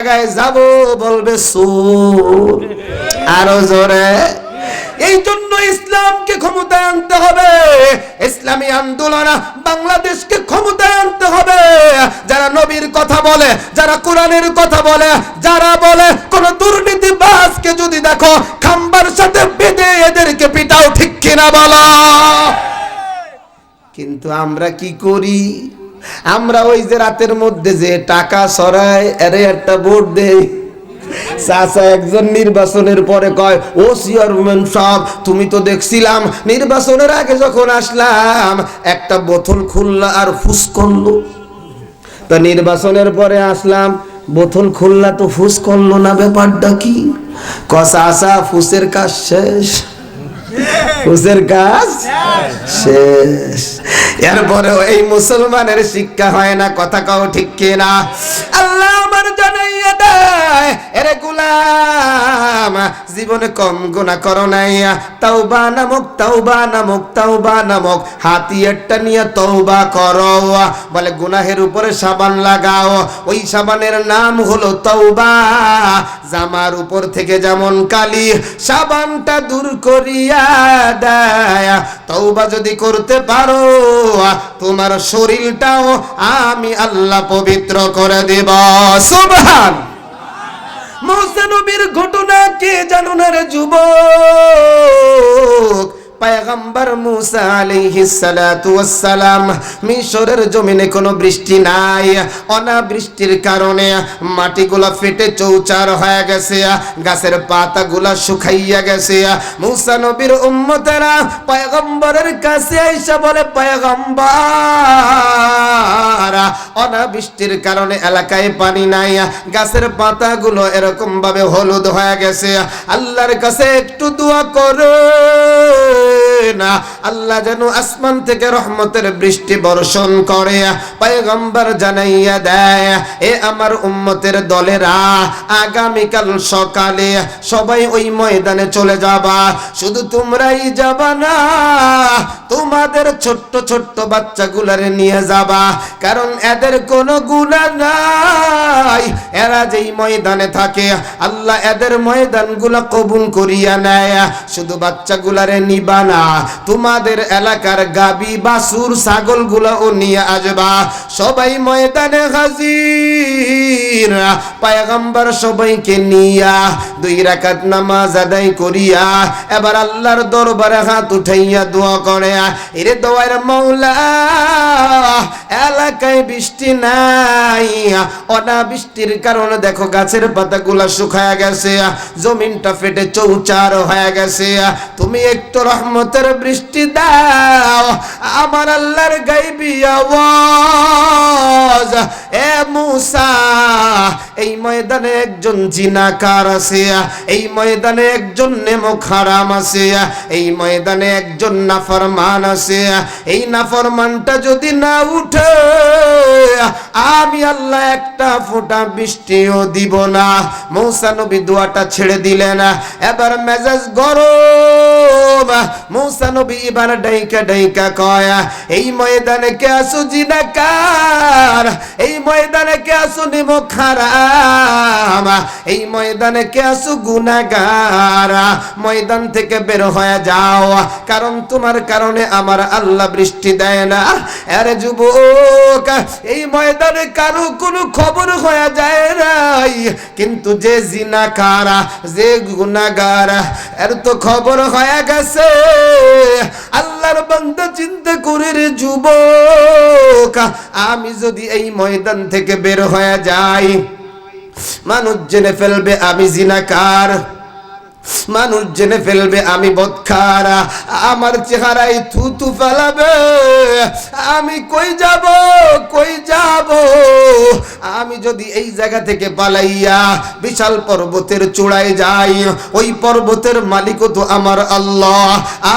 জায়গায় যাব বলবে সুর, আরো জোরে। এই জন্য ইসলামকে ক্ষমতায় আনতে হবে, ইসলামী আন্দোলন বাংলাদেশকে ক্ষমতায় আনতে হবে। যারা নবীর কথা বলে, যারা কোরআনের কথা বলে, যারা বলে কোন দুর্নীতিবাজকে যদি দেখো খাম্বার সাথে বেঁধে এদেরকে পিটাও, ঠিক কিনা বলো? কিন্তু আমরা কি করি? আমরা ওই যে রাতের মধ্যে যে টাকা সরায়, আরে একটা ভোট দেই। চাচা একজন নির্বাচনের পরে কয়, ও চেয়ারম্যান সাহেব, তুমি তো দেখছিলাম নির্বাচনের আগে যখন আসলাম একটা বোতল খুললা আর ফুস করলো, তো নির্বাচনের পরে আসলাম বোতল খুললা তো ফুস করলো না, ব্যাপারটা কি? চাচা ফুসের কাজ শেষ, ফুসের কাজ শেষ। এরপরে এই মুসলমানের শিক্ষা হয় না, কথা কও ঠিক কিনা? আল্লাহ আমার জানাইয়া দেয়, এরে গোলাম জীবনে কম গুনাহ করো নাই, তাওবা নামক তাওবা নামক তাওবা নামক হাতিয়ারটা নিয়ে তওবা করো। বলে গুনাহের উপরে সাবান লাগাও, ওই সাবানের নাম হলো তওবা। জামার উপর থেকে যেমন কালি সাবানটা দূর করিয়া দেয়, তওবা যদি করতে পারো তোমার শরীরটাও আমি আল্লাহ পবিত্র করে দেব। সুবহান। মুসা নবীর ঘটনা কে জানো না রে যুবক? পয়গম্বর মুসা আলাইহিস সালাতু ওয়াস সালাম, মিশরের জমিনে কোনো বৃষ্টি নাই, অনাবৃষ্টির কারণে মাটিগুলো ফেটে চৌচার হয়ে গেছে, গাছের পাতাগুলো শুকাইয়া গেছে। মুসা নবীর উম্মতেরা পয়গম্বরের কাছে আইসা বলে, পয়গম্বর অনাবৃষ্টির কারণে এলাকায় পানি নাই, গাছের পাতাগুলো এরকম ভাবে হলুদ হয়ে গেছে, আল্লাহর কাছে একটু দোয়া করো না, আল্লাহ যেন আসমান থেকে রহমতের বৃষ্টি বর্ষণ করে। পয়গম্বর জানাইয়া দেয়, এ আমার উম্মতের দলেরা, আগামীকাল সকালে সবাই ওই ময়দানে চলে যাবা। শুধু তোমরাই যাবা না, তোমাদের ছোট্ট ছোট্ট বাচ্চাগুলারে নিয়ে যাবা, কারণ এদের কোনো গুনাহ নাই। এরা যেই ময়দানে থাকে আল্লাহ এদের ময়দানগুলা কবুল করিয়া নেয়। শুধু বাচ্চাগুলারে নিবা না, তোমাদের এলাকার গাবি বাছুর ছাগলগুলাও নিয়ে আসবা। সবাই ময়দানে হাজির। পয়গম্বর সবাইকে নিয়া 2 রাকাত নামাজ আদায় করিয়া এবার আল্লাহর দরবারে হাত উঠাইয়া দোয়া করে, এরে দোয়ার মাওলা, এলাকায় বৃষ্টি নাই, অনাবৃষ্টির কারণে দেখো গাছের পাতাগুলা শুকায়া গেছে, জমিনটা ফেটে চৌচার হয়ে গেছে, তুমি একটু রহমতের বৃষ্টি দাও। আমার আল্লাহর গায়বী আওয়াজ, এ মুসা, এই ময়দানে একজন জিনাকার আছে, এই ময়দানে একজন নেমক হারাম আছে, এই ময়দানে একজন নাফরমান আছে, এই নাফরমানটা যদি না উঠে আমি আল্লাহ একটা ফোঁটা বৃষ্টিও দিব না। মুসা নবী দোয়াটা ছেড়ে দিলেন। এবার মেজাজ গরম, মুসা নবী এবার ডাইকা ডাইকা কয়, এই ময়দানে কে আসো জিনাকার, এই ময়দানে কে আসো নিমক হারাম, এই ময়দানে কে আসো গুনাহগার, ময়দান থেকে বের হয়ে যাও, কারণ তোমার কারণে আমার আল্লাহ বৃষ্টি দেয় না। আরে যুবক, এই ময়দানে কারো কোনো খবর হয়ে যায় নাই, কিন্তু যে জিনাকার, যে গুনাহগার, এর তো খবর হয়ে গেছে। আল্লাহর বান্দা চিন্তা করে রে যুবক, আমি যদি এই ময়দান থেকে বের হয়ে যাই, মানুষ জেনে ফেলবে আমি জিনাকার, মানুষ জেনে ফেলবে আমি বদকার, আমার চেহারায় থুতু ফেলাবে, আমি কই যাব, কই যাব? আমি যদি এই জায়গা থেকে পালাইয়া বিশাল পর্বতের চূড়ায় যাই, ওই পর্বতের মালিকও তো আমার আল্লাহ,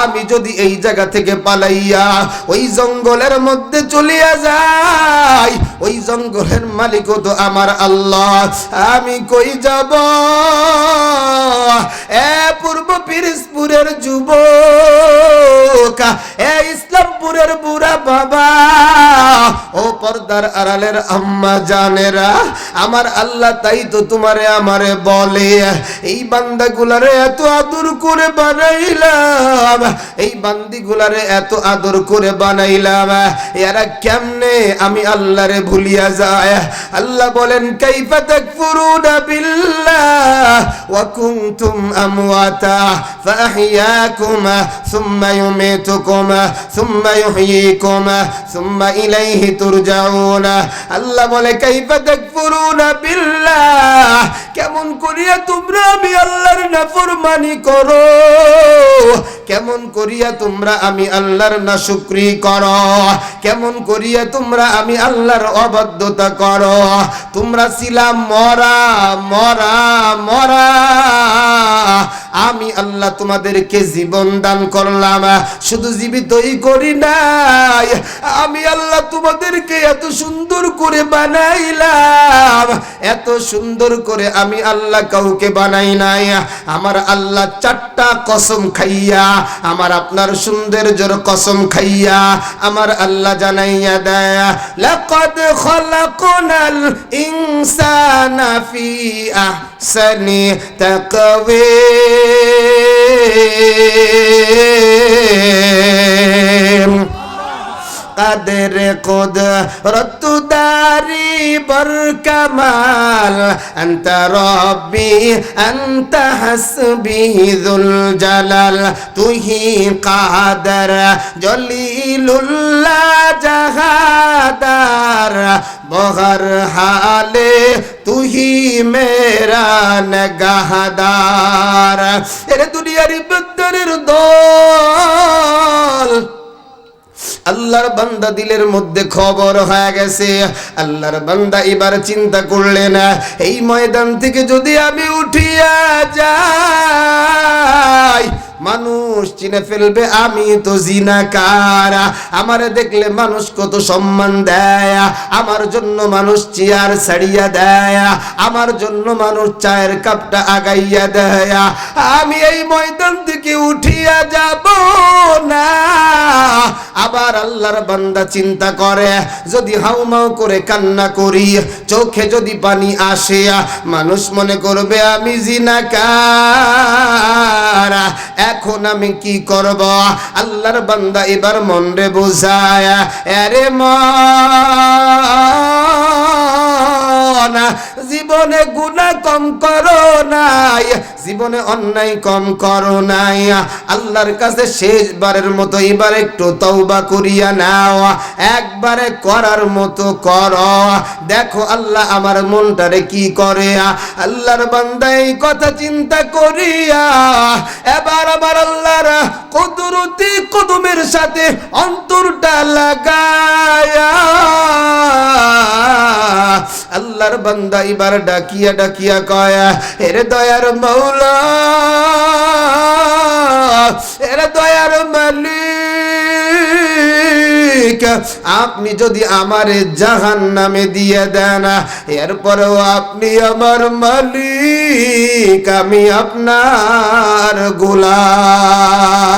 আমি যদি এই জায়গা থেকে পালাইয়া ওই জঙ্গলের মধ্যে চলিয়া যাই, ওই জঙ্গলের মালিকও তো আমার আল্লাহ, আমি কই যাব? পূর্ব পিরোজপুরের যুবক, ইসলামপুরের বুড়া বাবা, ও পর্দার আড়ালের আম্মা জানেরা, আমার আল্লাহ তাই তো তোমারে আমারে বলে, এই বান্দাগুলারে এত আদর করে বানাইলাম, এই বান্দিগুলারে এত আদর করে বানাইলাম, এরা কেমনে আমি আল্লাহরে ভুলিয়া যায়? আল্লাহ বলেন, কাইফা তাকফুরুনা বিল্লাহ ওয়া কুনতুম আমওয়াতা ফাআহইয়াকুম সুম্মা ইউমীতুকুম সুম্মা ইউহয়িকুম সুম্মা ইলাইহি তুরজাউন। আল্লাহ বলে, কাইফা তাকফুরুনা বিল্লাহ, কেমন করিয়া তোমরা আমি আল্লাহর নাফরমানি করো, কেমন করিয়া তোমরা আমি আল্লাহর নাশুকরি করো, কেমন করিয়া তোমরা আমি আল্লাহর অবাধ্যতা করো। তোমরা ছিলা মরা মরা মরা, আমি আল্লাহ তোমাদেরকে জীবন দান করলাম, শুধু জীবিতই করি নাই, আমি আল্লাহ তোমাদেরকে এত সুন্দর করে বানাইলাম, এত সুন্দর করে আমি আল্লাহ কাউকে বানাই নাই। আমার আল্লাহ চারটা কসম খাইয়া, আমার আপনার সৌন্দর্যের কসম খাইয়া আমার আল্লাহ জানাইয়া দেয়, লাকাদ খালাকনাল ইনসানা ফি আহসানি তাকওয়িম। কাদের কুদরত দারি বর কামাল, আনতা রব্বি আনতা হাসবি যুল জালাল, তুহি কাদের জলিলুল্লাহ জাহাদার, বহর হালে তুহি মেরা নগাহদার। এরে দুনিয়ার ইবাদতের দল, আল্লাহর বান্দা দিলের মধ্যে খবর হয়ে গেছে। আল্লাহর বান্দা এবার চিন্তা করলেন, এই ময়দান থেকে যদি আমি উঠিয়া যাই, মানুষ চিনে ফেলবে আমি তো জিনাকার, আমারে দেখলে মানুষ কত সম্মান দেয়, আমার জন্য মানুষ চেয়ার ছাড়িয়া দেয়, আমার জন্য মানুষ চায়ের কাপটা আগাইয়া দেয়, আমি এই ময়দান থেকে উঠিয়া যাব না। আবার আল্লাহর বান্দা চিন্তা করে, যদি হাউমাউ করে কান্না করি, চোখে যদি পানি আসে, মানুষ মনে করবে আমি জিনাকার, এখন আমি কি করব? আল্লাহর বান্দা এবার মনরে বোঝায়, আরে মন, জীবনে গুনাহ কম করো নাই, জীবনে অন্যায় কম করো নাই, আল্লাহর কাছে শেষবারের মতো এবার একটু তওবা করিয়া নাও, একবারে করার মতো করো, দেখো আল্লাহ আমার মনটারে কি করে। আল্লাহর বান্দা এই কথা চিন্তা করিয়া এবার আমার আল্লাহর কুদরতি কদমের সাথে অন্তরটা লাগায়া আল্লাহর বান্দা এবার ডাকিয়া ডাকিয়া কয়, এরে দয়ার মাওলা, এরে দয়ার মালিক, আপনি যদি আমারে জাহান্নামে দিয়ে দেন, এরপরেও আপনি আমার মালিক, আমি আপনার গোলাম।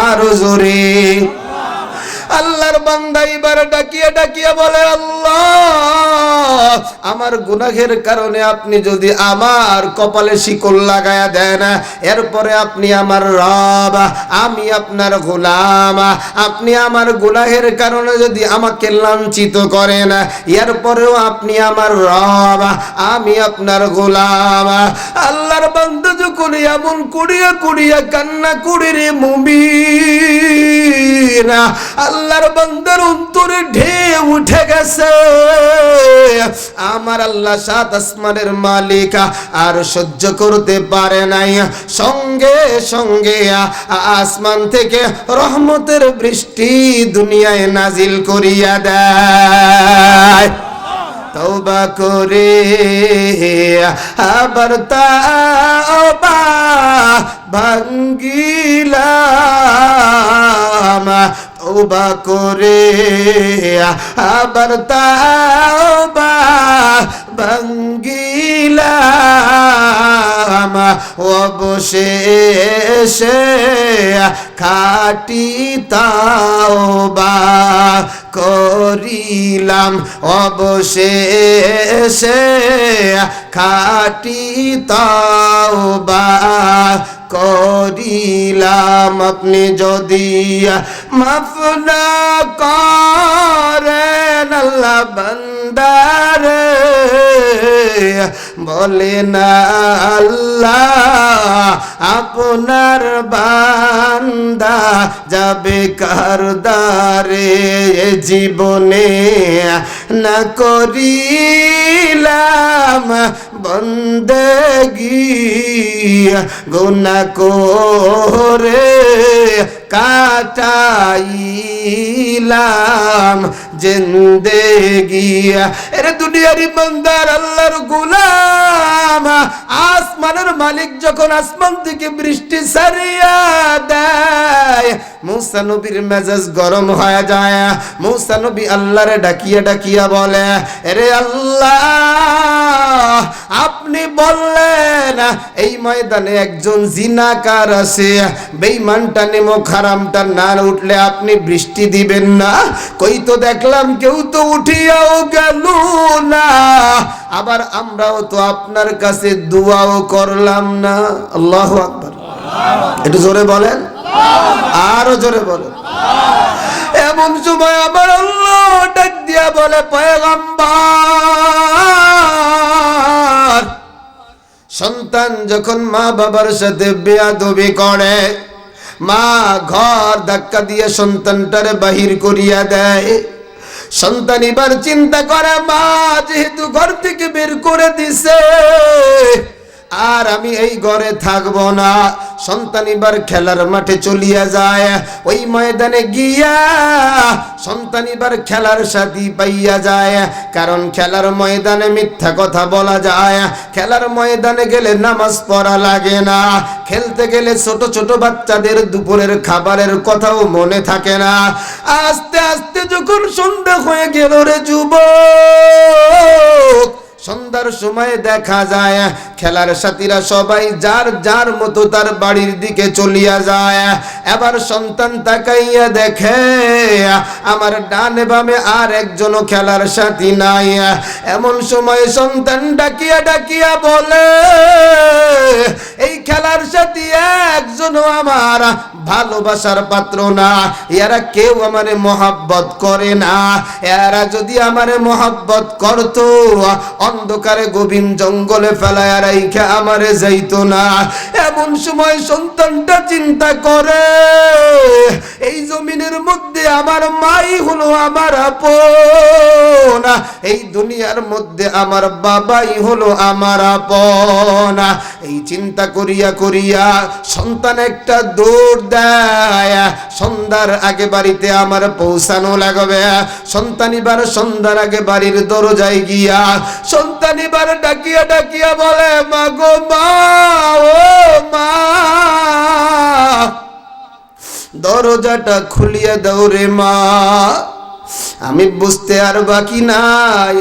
আরো জোরে আল্লাহর বান্দা এবার ডাকিয়া ডাকিয়া বলে, আল্লাহ, আমার গুনাহের কারণে আপনি যদি আমার কপালে শিকল লাগায়া দেন, এরপরে আপনি আমার রব, আমি আপনার গোলাম, আপনি আমার গুনাহের কারণে যদি আমাকে লাঞ্ছিত করেন, এরপরেও আপনি আমার রব, আমি আপনার গোলাম। আল্লাহর বান্দা যখন এমন করিয়া করিয়া কান্না করে রে মুমিন, আল্লাহর বান্দার অন্তরে ঢেউ উঠে গেছে। আমার আল্লাহ সাত আসমানের মালিক আর সহ্য করতে পারে নাই, সঙ্গে সঙ্গে আসমান থেকে রহমতের বৃষ্টি দুনিয়ায় নাজিল করিয়া দেয়। তওবা করে আবার তাওবা ভাঙ্গিলাম, তওবা করে আবার তাওবা ভাঙ্গিলাম, অবশেষে খাটি তাওবা করিলাম, অবশেষে খাটি তাওবা করিলাম। আপনি যদি মাফ না করেন আল্লাহ বান্দারে, বলে না আল্লাহ আপনার বান্দা যাবে কার দ্বারে। জীবনে না করিলাম বন্দেগি, গুনাহ করে কাটাইলাম জিন্দেগি। এরে দুনিয়ার ইমানদার আল্লাহর গোলাম, আসমানের মালিক যখন আসমান থেকে বৃষ্টি ছাড়িয়া দেয়, মুসা নবীর মেজাজ গরম হয়ে যায়। মুসা নবী আল্লাহরে ডাকিয়া ডাকিয়া বলে, এরে আল্লাহ আপনি বললেন এই ময়দানে একজন জিনাকার আছে, বেঈমানটা নেমক হারামটা না উঠলে আপনি বৃষ্টি দিবেন না। কই তো দেখলাম কেউ তো উঠিয়াও গেল না, আবার আমরাও তো আপনার কাছে দোয়াও করলাম না। আল্লাহু আকবার, একটু জোরে বলেন, আরো জোরে বলেন। এমন সময় আবার আল্লাহ ডাক দিয়া বলে, পয়গম্বর সন্তান যখন মা বাবার সাথে বেয়াদবি করে, মা ঘর ধাক্কা দিয়ে সন্তানটারে বাহির করিয়া দেয়। সন্তান এবার চিন্তা করে, মা যেহেতু ঘর থেকে বের করে দিছে আর আমি এই ঘরে থাকবো না। সন্তান এবার খেলার মাঠে চলিয়া যায়। ওই ময়দানে গিয়া সন্তান এবার খেলার সাথী পাইয়া যায়, কারণ খেলার ময়দানে মিথ্যা কথা বলা যায়। খেলার ময়দানে গেলে নামাজ পড়া লাগে না, খেলতে গেলে ছোট ছোট বাচ্চাদের দুপুরের খাবারের কথাও মনে থাকে না। আস্তে আস্তে যখন সন্ধ্যা হয়ে গেল রে যুবক, সন্ধ্যার সময় দেখা যায় খেলার সাথীরা সবাই যার যার মতো তার বাড়ির দিকে চলিয়া যায়। এবার সন্তান তাকাইয়া দেখে আমার ডানে বামে আর একজনও খেলার সাথী নাই। এমন সময় সন্তান ডাকিয়া ডাকিয়া বলে, এই খেলার সাথী একজনও আমার ভালোবাসার পাত্র না, এরা কেউ আমারে মহাব্বত করে না। এরা যদি আমারে মহাব্বত করতো অন্ধকারে গভীর জঙ্গলে ফেলায় রাইখা আমারে যাইতো না। এমন সময় সন্তানটা চিন্তা করে, এই জমিনের মধ্যে আমার মাই হলো আমার আপন, এই দুনিয়ার মধ্যে আমার বাবাই হলো আমার আপন। এই চিন্তা করিয়া করিয়া সন্তান একটা দৌড় দেয়, সন্ধ্যার আগে বাড়িতে আমার পৌঁছানো লাগবে। সন্তান এবার সন্ধ্যার আগে বাড়ির দরজায় গিয়া সন্তান এবার ডাকিয়া ডাকিয়া বলে, মা গো মা, ও মা, দরজাটা খুলিয়া দাও রে মা। আমি বুঝতে আর বাকি না,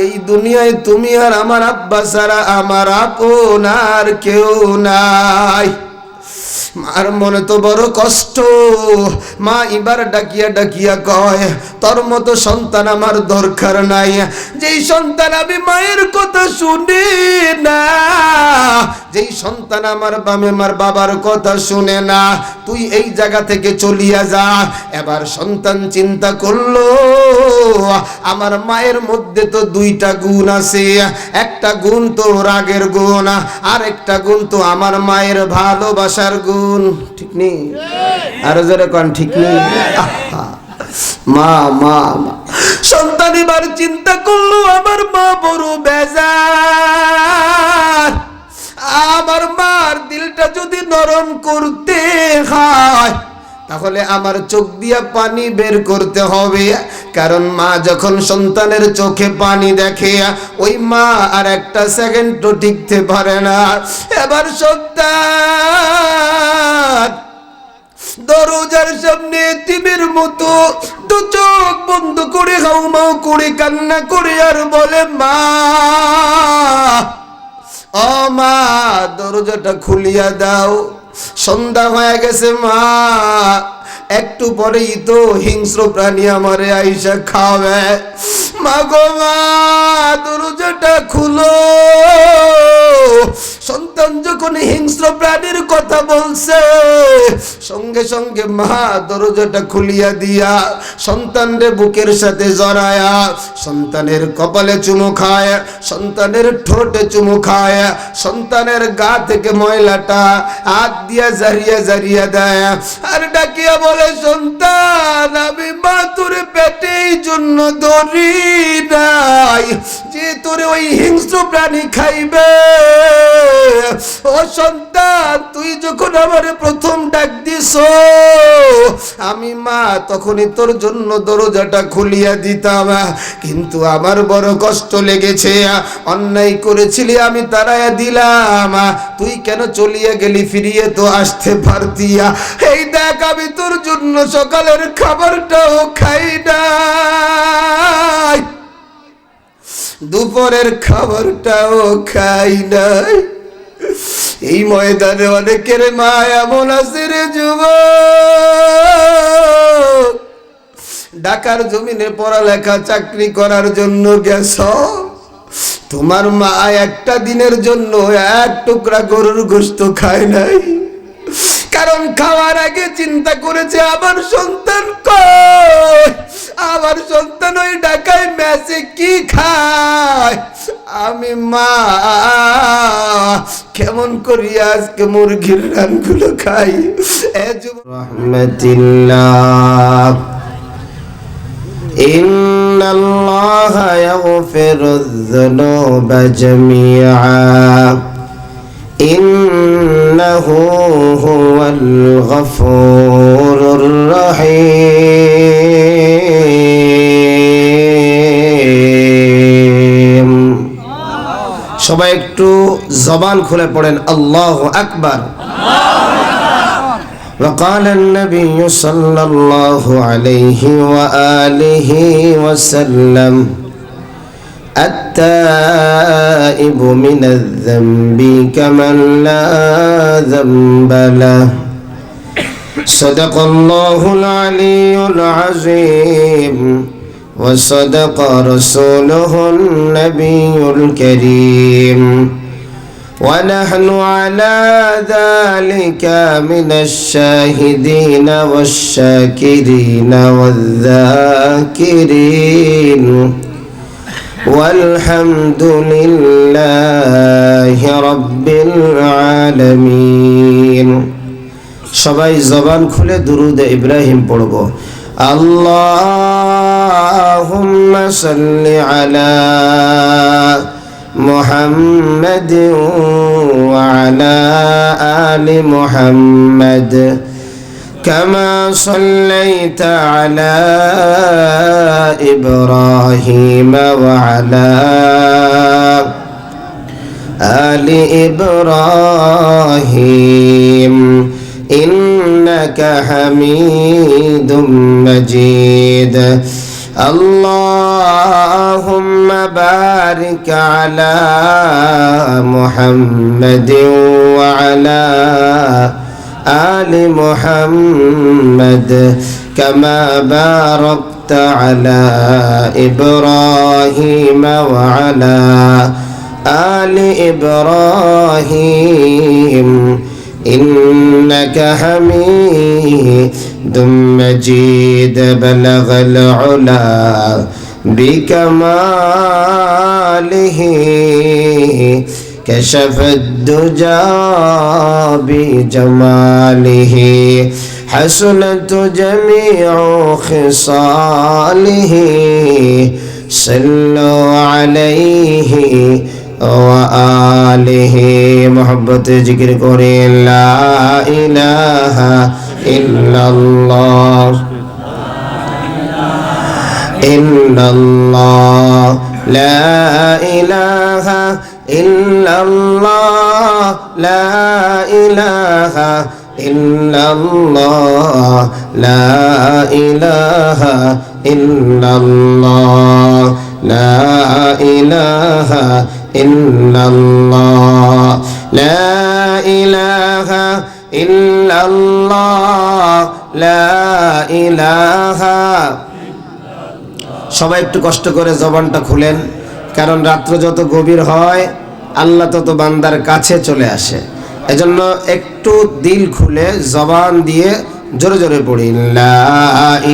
এই দুনিয়ায় তুমি আর আমার আব্বা ছাড়া আমার আপন আর কেউ নাই। মার মনে তো বড় কষ্ট। মা এবার ডাকিয়া ডাকিয়া কয়, তোর মতো সন্তান আমার দরকার নাই। যেই সন্তান আমি মায়ের কথা শুনি না, যেই সন্তান আমার বামে আমার বাবার কথা শুনে না, তুই এই জায়গা থেকে চলিয়া যা। এবার সন্তান চিন্তা করলো, আমার মায়ের মধ্যে তো দুইটা গুণ আছে, একটা গুণ তো রাগের গুণ, আর একটা গুণ তো আমার মায়ের ভালোবাসার গুণ। ঠিক নেই? আরো জোরে কোন ঠিক নেই? মা মা মা। সন্তান এবার চিন্তা করলো, আমার মা বড় বেজার, আমার মার দিলটা যদি নরম করতে হয় তাহলে আমার চোখ দিয়া পানি বের করতে হবে। কারণ মা যখন সন্তানের চোখে পানি দেখে, ওই মা আর একটা সেকেন্ডও টিকতে পারে না। এবার সন্তান দরজার সামনে এতিমের মতো দু চোখ বন্ধ করে হাউমাউ করে কান্না করে আর বলে, মা ও মা, দরজাটা খুলিয়া দাও। সন্ধ্যা হয়ে গেছে মা, একটু পরেই তো হিংস্র প্রাণী আমারে আইসা খাবে। মা গো মা, দরজাটা খুলো। সন্তান যখন হিংস্র প্রাণীর কথা বলছে, সঙ্গে সঙ্গে মা দরজাটা খুলিয়া দিয়া সন্তানরে বুকের সাথে জড়ায়া সন্তানের কপালে চুমু খায়, সন্তানের ঠোঁটে চুমু খায়, সন্তানের গা থেকে ময়লাটা হাত দিয়া জারিয়া জারিয়া দেয়, আর ডাকিয়া বলে, সন্তান আমি মা তোর পেটে এই জন্য ধরি নাই যে তোরে ওই হিংস্র প্রাণী খাইবে। ও সন্তান, তুই যখন আমারে প্রথম ডাক দিস, আমি মা তখনই তোর জন্য দরজাটা খুলিয়া দিতাম, কিন্তু আমার বড় কষ্ট লেগেছে। অন্যায় করেছিলি, আমি তাড়াইয়া দিলাম, তুই কেন চলিয়া গেলি? ফিরিয়ে তো আসতে পারতিয়া। এই দেখ, আমি তোর জন্য সকালের খাবারটাও খাই নাই, দুপুরের খাবারটাও খাই নাই। এই ময়দানে অনেকের মা এমন আছে রে যুবক, ঢাকার জমিনে পড়ালেখা চাকরি করার জন্য গেছ, তোমার মা একটা দিনের জন্য এক টুকরা গরুর গোশত খায় নাই, কারণ খাওয়ার আগে চিন্তা করেছে আমার সন্তান কই, আমার সন্তান ওই ঢাকায় মেসে কি খায়, আমি মা কেমন করি আজকে মুরগির রানগুলো খাই। রহমাতিল্লাহ ইন্নাল্লাহা ইয়াগফিরুয-যুনুবা জামিআ ইন্নাহু হুয়াল গফুরুর রহিম। সবাই একটু জবান খুলে পড়েন আল্লাহু আকবার। وقال النبي صلى الله عليه وآله وسلم التائب من الذنب كمن لا ذنب له صدق الله العلي العظيم وصدق رسوله النبي الكريم ونحن على ذلك من الشاهدين والشاكرين والذاكرين والحمد لله رب العالمين। সবাই জবান খুলে দুরুদ ইব্রাহিম পড়ব। আল্লাহুম্মা সাল্লি আলা محمد وعلى آل محمد كما صليت على إبراهيم وعلى آل إبراهيم إنك حميد مجيد। اللهم بارك على محمد وعلى آل محمد كما باركت على إبراهيم وعلى آل إبراهيم إنك حميد مجيد بلغ العلا بكماله كشف الدجى بجماله حسنت جميع خصاله صلوا عليه وآله محبت ذكر করে لا إله إلا الله إلا الله لا إله إلا الله لا إله إلا الله لا إله إلا الله لا إله ইল্লাল্লাহ লা ইলাহা ইল্লাল্লাহ লা ইলাহা। সবাই একটু কষ্ট করে জবানটা খুলেন, কারণ রাত্র যত গভীর হয় আল্লাহ তত বান্দার কাছে চলে আসে। এজন্য একটু দিল খুলে জবান দিয়ে জোরে জোরে পড়ি লা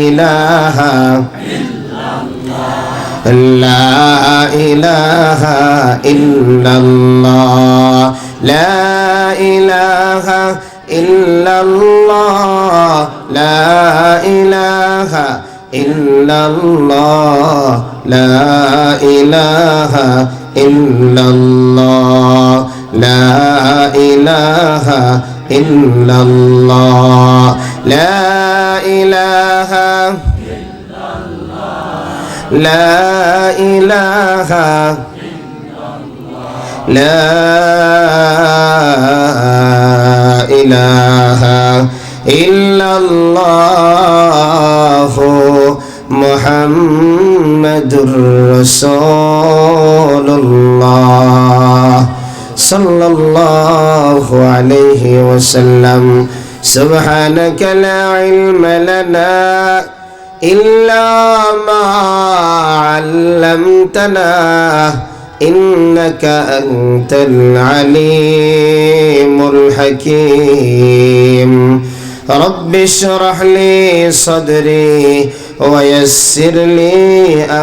ইলাহা লা ইলাহা ইল্লাল্লাহ লা ইলাহা ইল্লাল্লাহ লা ইলাহা ইল্লাল্লাহ লা ইলাহা ইল্লাল্লাহ লা ইলাহা ইল্লাল্লাহ লা ইলাহা লা ইলাহা লা ইলাহা ইল্লাল্লাহ মুহাম্মাদুর রাসূলুল্লাহ সাল্লাল্লাহু আলাইহি ওয়াসাল্লাম। সুবহানাকা লা ইলমা লানা ইল্লা মা আল্লামতানা ইন্নাকা আনতাল আলিমুল হাকীম। رب اشرح لي صدري ويسر لي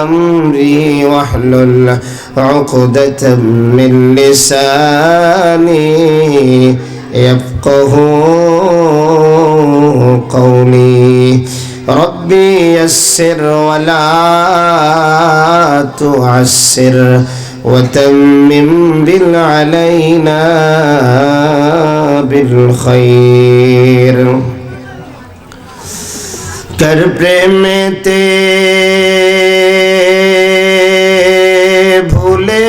أمري واحلل عقدة من لساني يفقه قولي ربي يسر ولا تعسر وتمم علينا بالخير। कर प्रेमेते भूले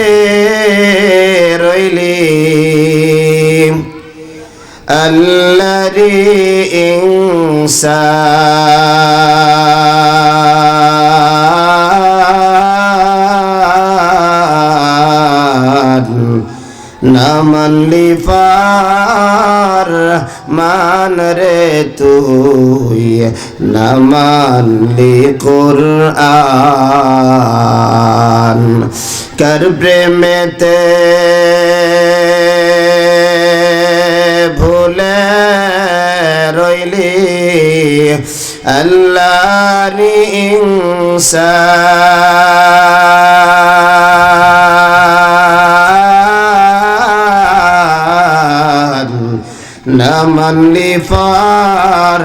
रइली अल्लाहरी इंसान ना मानली फार मान रे তুই না মানলি কুরআন। कर প্রেমেতে ভুলে রইলি আল্লাহরি ইনসান না মানলি ফার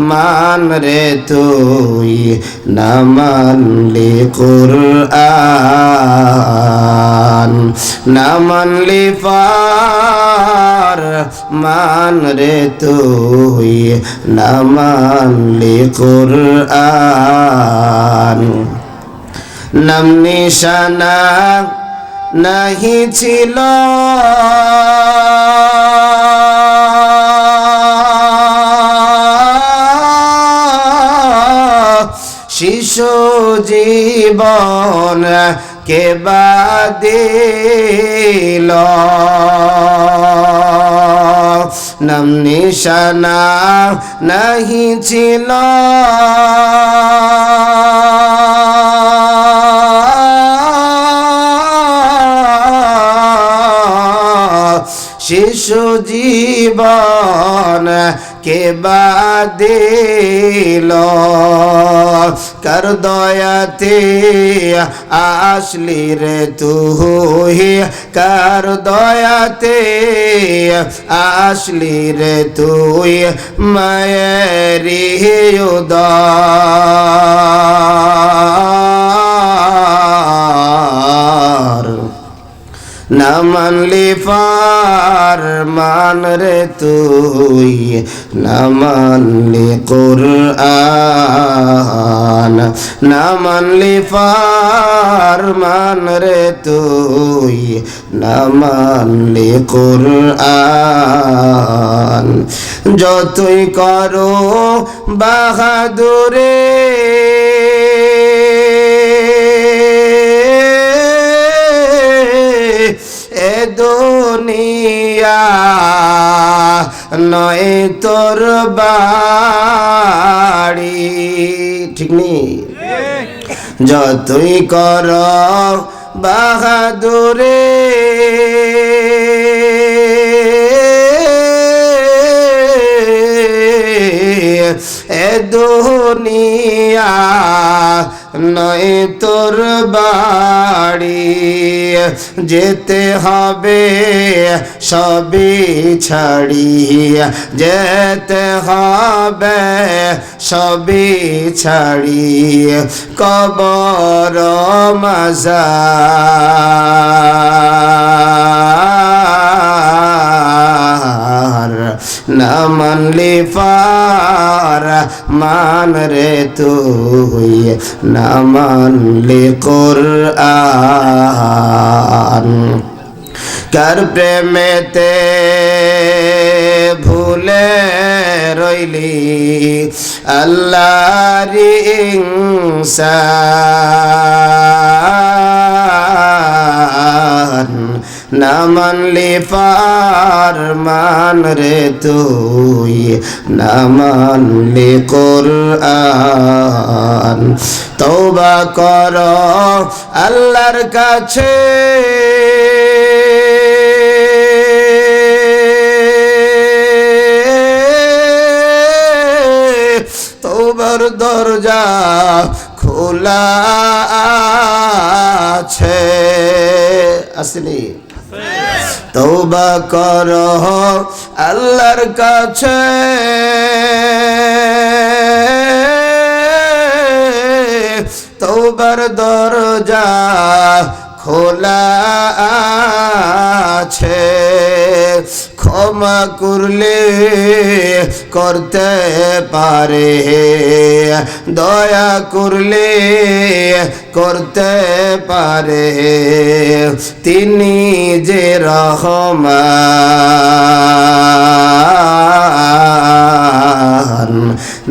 মান রে তুই না মানলি কুরআন। না মানলি ফার মান রে তুই না মানলি কুরআন। নাম নিশানা নাহি ছিল শিশু জীবন কে বাদিল নাম নিশানা নাহি ছিল শিশু জীবন কে বাদিল কার দয়াতে আসলি রে তুই কার দয়াতে আসলি রে তুই মায়েরি উদার। না মানলি ফার মান রে তুই না মানলি কুরআন। না মানলি ফার মান রে তুই না মানলি কুরআন। যতই করো বাহাদুরে এ দুনিয়া নয় তোর বাড়ি। ঠিক নেই? যতই কর বাহাদুরে এ দুনিয়া নয় তোর বাড়ি। যেতে হবে সবই ছাড়ি, যেতে হবে সবই ছাড়ি, কবর মাজার না মানলি পার মান রে তুই, না মানলি কুরআন। কার প্রেমেতে ভুলে রইলি আল্লাহর ইনসান, না মানলি ফরমান রে তুই, না মানলি কুরআন। তওবা কর আল্লাহর কাছে, তওবার দরজা খোলা আছে। আসেনি? তওবা কর আল্লাহর কাছে, তওবার দরজা খোলা আছে। ক্ষমা করলে করতে পারে, দয়া করলে করতে পারে, তিনি যে রহমান।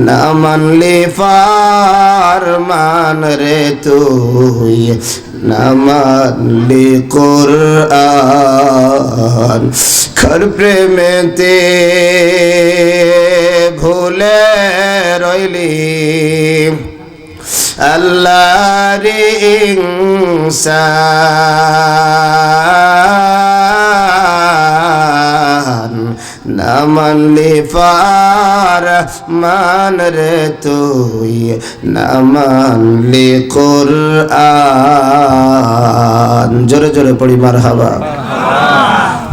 না মানলি ফরমান রে তুই, না মানলি কুরআন। খর প্রেমেতে ভুলে রইলি আল্লাহর ইনসান, না মানলি ফরমান রে তুই, না মানলি কুরআন। জোরে জোরে পড়ি মারহাবা।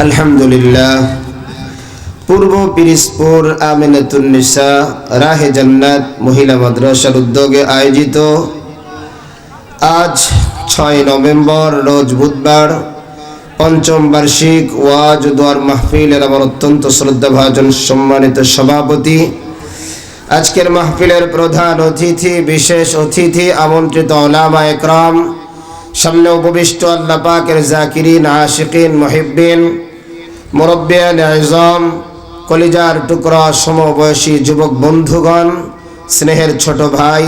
আলহামদুলিল্লাহ। পূর্ব পিরিজপুর আমিনাতুন নিসা রাহে জান্নাত মহিলা মাদ্রাসার উদ্যোগে আয়োজিত আজ 6 নভেম্বর রোজ বুধবার পঞ্চম বার্ষিক ওয়াজ দোয়ার মাহফিলের আমার অত্যন্ত শ্রদ্ধাভাজন সম্মানিত সভাপতি, আজকের মাহফিলের প্রধান অতিথি, বিশেষ অতিথি, আমন্ত্রিত উলামা একরাম, সামনে উপবিষ্ট আল্লাহ পাকের জাকিরিন, আশিকিন, মুহিব্বিন, মুরব্বিয়ান আযম, কলিজার টুকরা সমবয়সী যুবক বন্ধুগণ, স্নেহের ছোট ভাই,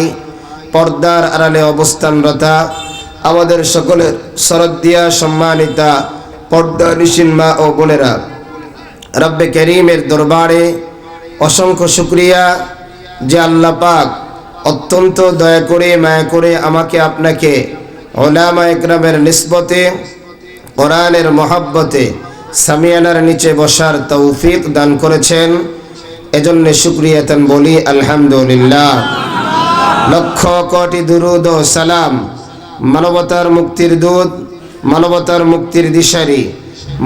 পর্দার আড়ালে অবস্থানরতা আমাদের সকলের শ্রদ্ধেয়া সম্মানিতা পর্দানিশীন মা ও বোনেরা, রব্বে করিমের দরবারে অসংখ্য শুকরিয়া যে আল্লাহ পাক অত্যন্ত দয়া করে মায়া করে আমাকে আপনাকে উলামা একরামের নিসবতে, কোরআনের মহব্বতে সামিয়ানার নিচে বসার তৌফিক দান করেছেন। এজন্য শুকরিয়াতান বলি আলহামদুলিল্লাহ। লক্ষ কোটি দুরুদ ও সালাম মানবতার মুক্তির দূত, মানবতার মুক্তির দিশারি,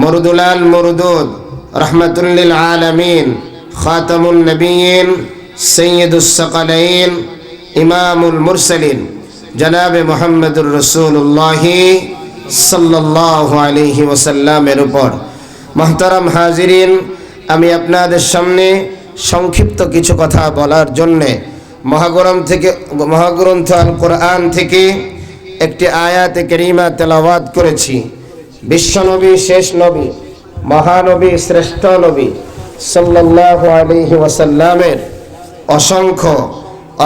মরুদুলাল মরুদুদ, রহমাতুল লিল আলামিন, খাতামুন নবিয়্যিন, সাইয়্যিদুস সাকালাইন, ইমামুল মুরসালিন জনাবে মুহাম্মদুর রাসূলুল্লাহ সাল্লাল্লাহু আলাইহি ওয়াসাল্লামের উপর। মুহতারাম হাজিরিন, আমি আপনাদের সামনে সংক্ষিপ্ত কিছু কথা বলার জন্যে মহাগ্রন্থ আল কোরআন থেকে একটি আয়াতে কারিমা তেলাওয়াত করেছি। বিশ্বনবী, শেষ নবী, মহানবী, শ্রেষ্ঠ নবী সাল্লাল্লাহু আলাইহি ওয়াসাল্লামের অসংখ্য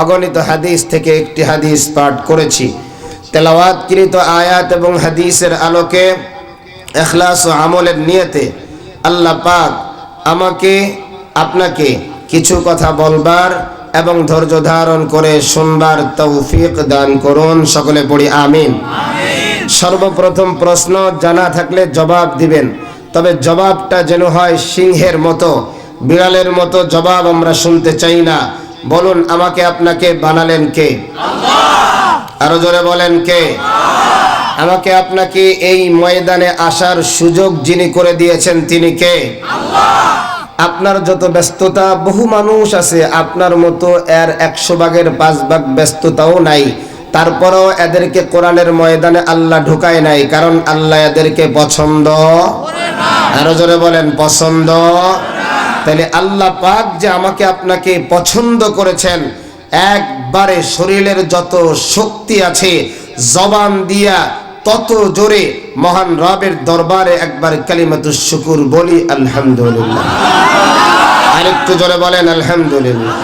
অগণিত হাদিস থেকে একটি হাদিস পাঠ করেছি। তেলাওয়াতকৃত আয়াত এবং হাদিসের আলোকে ইখলাস ও আমলের নিয়তে আল্লাহ পাক আমাকে আপনাকে কিছু কথা বলবার এবং ধৈর্য ধারণ করে শুনবার তৌফিক দান করুন। সকলে পড়ি আমিন। সর্বপ্রথম প্রশ্ন জানা থাকলে জবাব দিবেন, তবে জবাবটা যেন হয় সিংহের মতো, বিড়ালের মতো জবাব আমরা শুনতে চাই না। বলুন, আমাকে আপনাকে বানালেন কে? আরো জোরে বলেন, কে? আমাকে আপনাকে এই ময়দানে আসার সুযোগ যিনি করে দিয়েছেন তিনি কে? আপনার যত ব্যস্ততা, বহু মানুষ আছে আপনার মতো এর 100 ভাগের 5 ভাগ ব্যস্ততাও নাই, তারপরেও এদেরকে কোরআনের ময়দানে আল্লাহ ঢুকায় নাই, কারণ আল্লাহ এদেরকে পছন্দ করে না। আরো জোরে বলেন, পছন্দ। তাহলে আল্লাহ পাক যে আমাকে আপনাকে পছন্দ করেছেন, একবারে শরীরের যত শক্তি আছে জবান দিয়া তত জোরে মহান রবের দরবারে একবার কালিমাতুশ শুকুর বলি আলহামদুলিল্লাহ। আরেকটু জোরে বলেন আলহামদুলিল্লাহ।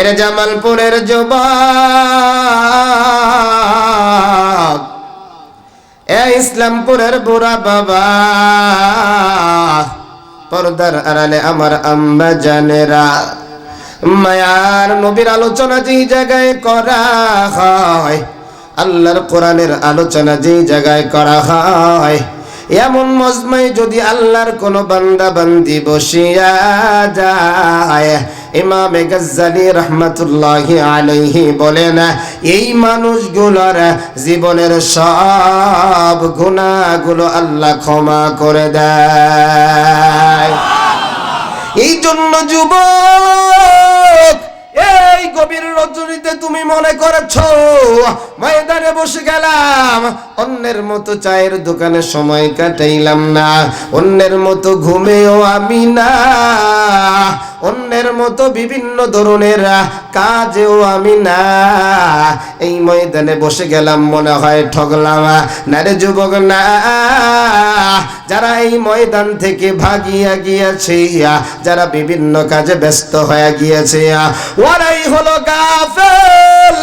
এর জামালপুরের যুবক, এ ইসলামপুরের বুড়া বাবা, পর্দার আড়ালে আমার আম্মা জানেরা, মায়ার নবীর আলোচনা যেই জায়গায় করা হয়, আল্লাহর কোরআনের আলোচনা যেই জায়গায় করা হয়, এমন মজমায় যদি আল্লাহর কোন বান্দা বান্দি বসিয়া যায়, ইমামে গাজ্জালি রাহমাতুল্লাহি আলাইহি বলেন, এই মানুষগুলোর জীবনের সব গুনাহগুলো আল্লাহ ক্ষমা করে দেয়। এই জন্য যুবক, এই গভীর রজনীতে তুমি মনে করেছো ময়দানে বসে গেলাম, অন্যের মতো চায়ের দোকানে সময় কাটাইলাম না, অন্যের মতো ঘুমেও আমি না, অন্যের মতো বিভিন্ন ধরনের কাজেও আমি না, এই ময়দানে বসে গেলাম মনে হয় ঠগলাম। না রে যুবক, না। যারা এই ময়দান থেকে ভাগিয়া গিয়েছে, যারা বিভিন্ন কাজে ব্যস্ত হয়ে গিয়েছে, ওরাই হলো গাফেল।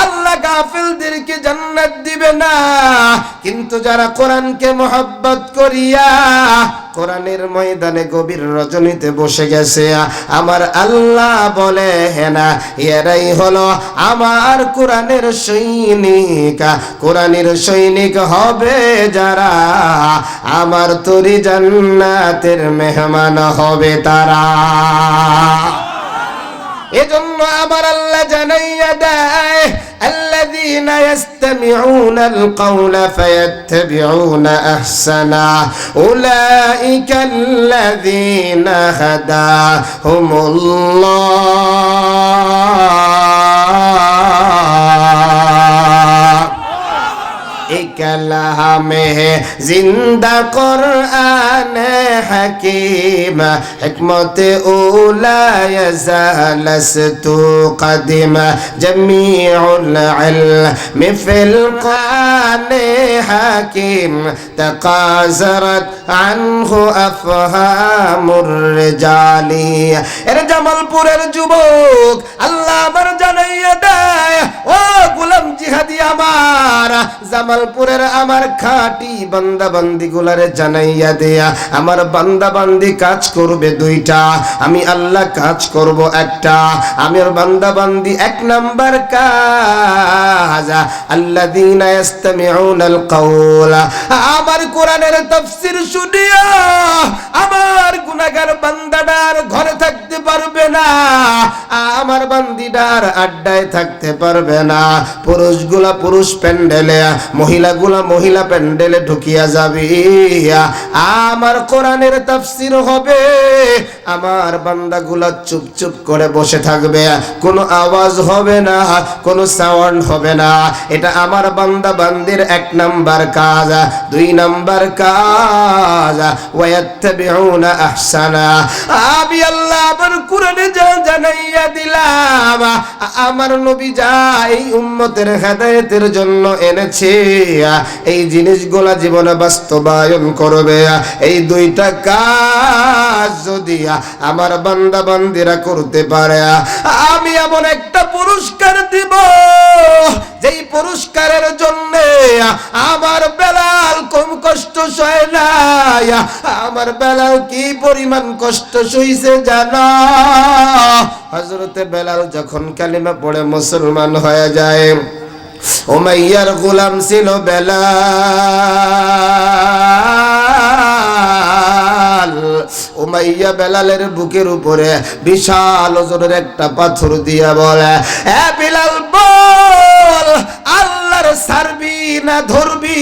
আল্লাহ গাফেলদেরকে জান্নাত দিবে না, কিন্তু যারা কোরআনকে মহব্বত করিয়া কোরআনের ময়দানে গভীর রজনীতে বসে গেছে, আমার আল্লাহ বলে না, এরাই হলো আমার কোরআনের সৈনিক। কোরআনের সৈনিক হবে যারা, আমার তরি জান্নাতের মেহমান হবে তারা। এজন্য আমার আল্লাহ জানাইয়া দেয়, الذين يستمعون القول فيتبعون أحسنا أولئك الذين هداهم الله कलामे जिंदा कुरान हकीम हिकमत उला यज़लस्तु कदीम जमीउल इल्म फिल कुरान हकीम तकाज़रत अन्हु अफ़हामुर रिजाली। এর জামালপুরের যুবক আল্লাহ আমার জানাইয়া দেয়, ও গোলাম জিহাদি আমার, জামালপুরের আমার খাঁটি বান্দা বান্দি গুলারে জানাইয়া দেয়া, আমার বান্দা বান্দি কাজ করবে দুইটা, আমি আল্লাহ কাজ করব একটা। আমার বান্দা বান্দি এক নাম্বার কাজ, আল্লাযীনা ইস্তামিউনাল কাওল, আমার কোরআনের তাফসীর শুনিয়া আমার গুনাহগার বান্দাটার ঘরে থাকতে পারবে না, আমার বান্দিটার আড্ডায় থাকতে পারবে না, পুরুষগুলা পুরুষ প্যান্ডেলে, মহিলাগুলা মহিলা প্যান্ডেলে ঢুকিয়া যাবে, আমার কোরআনের তাফসীর হবে, আমার বান্দাগুলা চুপ চুপ করে বসে থাকবে, কোনো আওয়াজ হবে না, কোনো সাউন্ড হবে না। এটা আমার বান্দা বান্দির এক নাম্বার কাজ। দুই নাম্বার কাজ, ওয়ায়াত্তাবিউনা আহসানা, আমি আল্লাহ আমার কোরআনে জানাইয়া দিলাম, সালাম আমার নবী যা এই উম্মতের হেদায়েতের জন্য এনেছে এই জিনিসগুলা জীবনে বাস্তবায়ন করবে। এই দুইটা কাজ যদি আমার বান্দা বান্দিরা করতে পারে আমি এমন একটা পুরস্কার দিব যেই পুরস্কারের জন্য আমার বেলাল কম কষ্ট সয় না। আমার বেলাল কি পরিমাণ কষ্ট সইছে জানো? হযরতে বেলাল যখন কালিমা পড়ে মুসলমান হয়ে যায়, উমাইয়ার গোলাম ছিল বেলাল। উমাইয়া বেলালের বুকের উপরে বিশাল ওজনের একটা পাথর দিয়া বলে, এ বেলাল বল আল্লাহর ছাড়বি না ধরবি?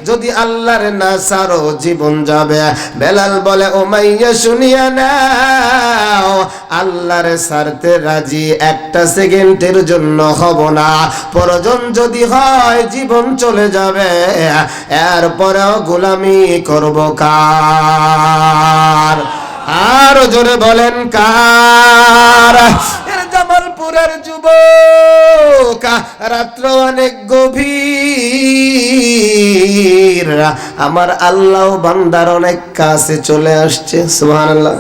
যদি আল্লাহর না ছাড়ো জীবন যাবে। বেলাল বলে, উমাইয়া শুনিয়া নাও, আল্লাহর ছাড়তে রাজি একটা সেকেন্ডের জন্য হব না। প্রয়োজন যদি হয় জীবন চলে যাবে, এরপরেও গোলামি করব কার? আরো জোরে বলেন কার? জামালপুরের যুবক, রাত্র অনেক গভীর, আমার আল্লাহ বান্দার অনেক কাছে চলে আসছে। সুবহানাল্লাহ।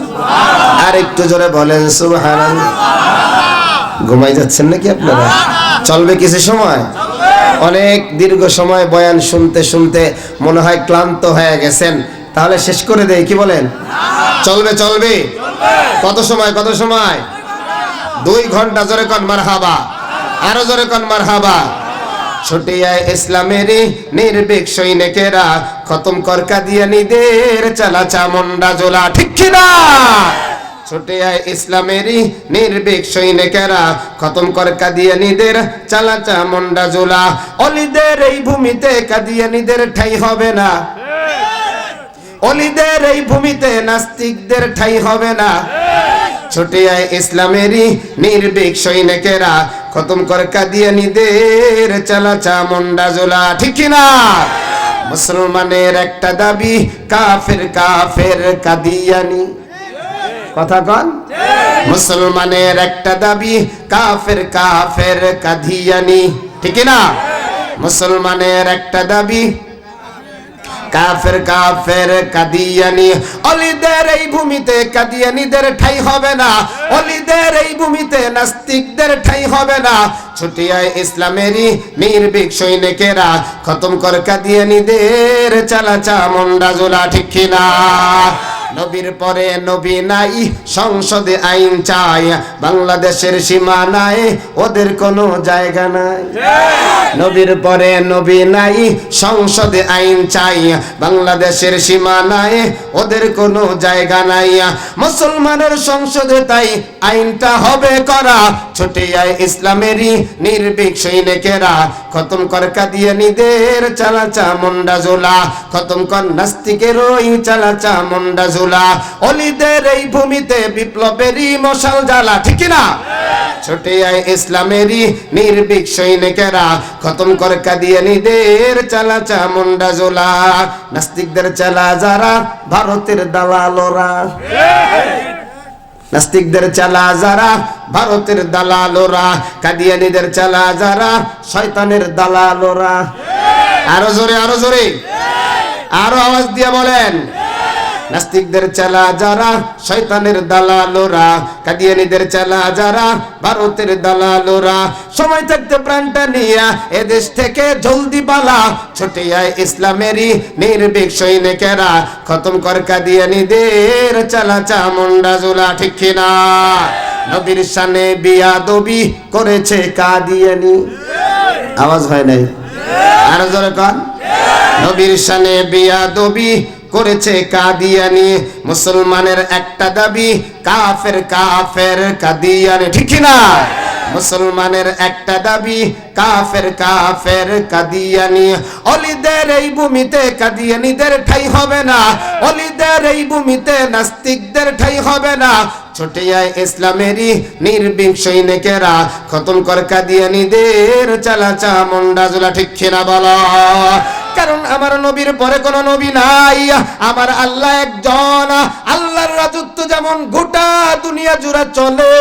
আর একটু জোরে বলেন সুবহানাল্লাহ। ঘুমাই যাচ্ছেন নাকি আপনারা? চলবে কিছু সময়? অনেক দীর্ঘ সময় বয়ান শুনতে শুনতে মনে হয় ক্লান্ত হয়ে গেছেন, তাহলে শেষ করে দেই, কি বলেন? চলবে চলবে। কত সময়? কত সময়? 2 ঘন্টা। জোরে কোন মারহাবা, আরো জোরে কোন মারহাবা। ছুটে আয় ইসলামেরই নির্ভীক সৈনিকেরা, খতম কর কাদিয়ানীদের চালা চামুন্ডা জোলা, ঠিক কি না? ছুটে আয় ইসলামেরই নির্ভীক সৈনিকেরা, খতম কর কাদিয়ানীদের চালা চামুন্ডা জোলা। অলিদের এই ভূমিতে কাদিয়ানীদের ঠাঁই হবে না, অলিদের এই ভূমিতে নাস্তিকদের ঠাঁই হবে না। ছুটে আয় ইসলামেরই নির্ভীক সৈনিকেরা, খতম কর কাদিয়ানীদের চালা চামুন্ডা জোলা, ঠিক না? মুসলমানের একটা দাবি, কাফের কাফের কাদিয়ানী। কথা কন? মুসলমানের একটা দাবি, কাফের কাফের কাদিয়ানী, ঠিক না? মুসলমানের একটা দাবি, কাফের কাফের কাদিয়ানী। অলিদের এই ভূমিতে কাদিয়ানীদের ঠাঁই হবে না, অলিদের এই ভূমিতে নাস্তিকদের ঠাঁই হবে না। ছুটে আয় ইসলামেরই নির্ভীক সৈনিকেরা, খতম কর কাদিয়ানীদের চালা চামুন্ডা জোলা, ঠিক কি না? নবীর পরে নবী নাই, সংসদে আইন চাই, বাংলাদেশের সীমানায় ওদের কোনো জায়গা নাই। নবীর পরে নবী নাই, সংসদে আইন চাই, বাংলাদেশের সীমানায় ওদের কোনো জায়গা নাই। মুসলমানের সংসদে তাই আইনটা হবে করা। ছুটে আয় ইসলামেরই নির্ভীক সৈনিকেরা, খতম কর কাদিয়ানীদের চালা চামুন্ডা জোলা, খতম কর নাস্তিকের ওই চালা চামুন্ডা জোলা। অলিদের এই ভূমিতে বিপ্লবেরই মশাল জ্বালা, ঠিক না? ছুটে আয় ইসলামেরই নির্ভীক সৈনিকেরা, খতম কর কাদিয়ানীদের চালা চামুন্ডা জোলা। নাস্তিকদের চালা যারা, ভারতের দালালরা, নাস্তিকদের চালা যারা, ভারতের দালালরা, কাদিয়ানীদের চালা যারা, শয়তানের দালালরা। আরো জোরে, আরো জোরে, আরো আওয়াজ দিয়ে বলেন। নাস্তিকদের চালা যারা, শয়তানের দালালরা, কাদিয়ানীদের চালা যারা, ভারতের দালালরা। সময় থাকতে প্রাণটা নিয়া এদেশ থেকে জলদি পালা। ছুটে আয় ইসলামেরই নির্ভীক সৈনিকেরা, খতম কর কাদিয়ানীদের চালা চামুন্ডা জোলা, ঠিক কিনা? নবীর শানে বিয়াদবি করেছে কাদিয়ানী। আওয়াজ হয় নাই, আরো জোরে কন। নবীর শানে বিয়াদবি করেছে কাদিয়ানী। মুসলমানের একটা দাবি, কাফের কাফের কাদিয়ানী, ঠিক না? মুসলমানের একটা দাবি, কাফের কাফের কাদিয়ানী। অলিদের এই ভূমিতে কাদিয়ানীদের ঠাঁই হবে না, অলিদের এই ভূমিতে নাস্তিকদের ঠাঁই হবে না। ছুটে আয় ইসলামেরই নির্ভীক সৈনিকেরা, খতম কর কাদিয়ানীদের চালা চামুন্ডা জোলা, ঠিক না বলো? কারণ আমার নবীর পরে কোনো নবী নাই, আমার আল্লাহ একজন। আল্লাহর রাজত্ব যেমন গোটা দুনিয়া জুড়ে চলে,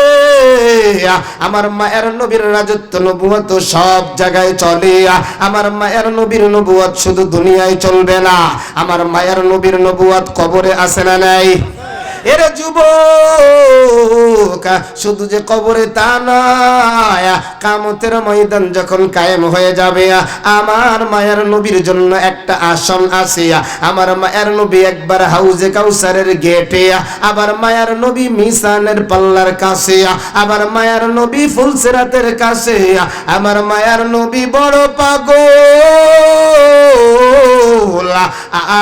আমার মায়ের নবীর রাজত্ব নবুয়ত সব জায়গায় চলে। আমার মায়ের নবীর নবুয়ত শুধু দুনিয়ায় চলবে না, আমার মায়ের নবীর নবুয়ত কবরে আছে না নাই? এর যুবক, শুধু যে কবরে তা নয়, কিয়ামতের ময়দান যখন কায়েম হয়ে যাবে, আমার মায়ের নবীর জন্য একটা আসন আছে। আমার মায়ের নবী একবার হাউজে কাউসারের গেটে, আবার মায়ের নবী মিজানের পাল্লার কাছে, আবার মায়ের নবী ফুলসিরাতের কাছে। আমার মায়ের নবী বড় পাগল,